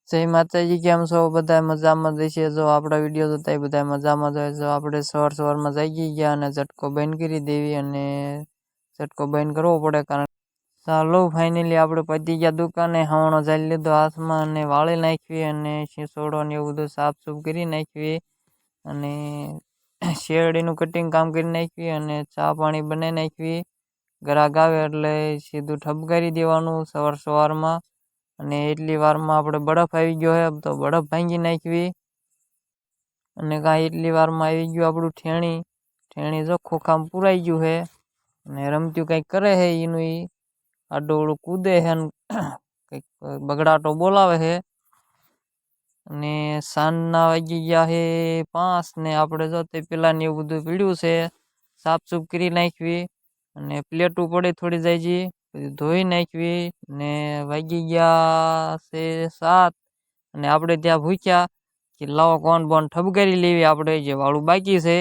જય માતાજી, કેમ છો બધા? મજામાં જશે? જો આપણા વિડીયો જોતા બધા મજામાં જ હોય. જો આપણે સવારમાં જાગી ગયા અને ઝટકો બંધ કરી દેવી, અને ઝટકો બંધ કરવો પડે. કારણ ચાલો ફાઇનલી આપણે પતી ગયા દુકાને, હવાણો જાળી લીધો હાથમાં અને વાળી નાખવી, અને શીસોડો ને એવું બધું સાફ સૂફ કરી નાખવી, અને શેરડીનું કટિંગ કામ કરી નાખવી, અને ચા પાણી બનાવી નાખવી. ગ્રાહક આવે એટલે સીધું ઠપકારી દેવાનું સવારમાં. અને એટલી વારમાં આપણે બરફ આવી ગયો હે તો બરફ ભાંગી નાખવી. અને કાંઈ એટલી વારમાં આવી ગયું આપણું ઠેણી જો ખોખામાં પુરાઈ ગયું હે, અને રમતું કંઈક કરે હે એનું આડોળું કૂદે હે, કંઈક બગડાટો બોલાવે હે. અને સાંજના વાગી ગયા હે 5 ને આપણે જો તે પેલા ને એવું બધું પીડ્યું છે, સાફ સૂફ કરી નાખવી. અને પ્લેટું પડે થોડી જાય ધોઈ નાખવી. ને વાગી ગયા છે 7, અને આપણે ત્યાં ભૂખ્યા કે લાવો કોણ બોન ઠપકારી લેવી આપણે જે વાળું બાકી છે.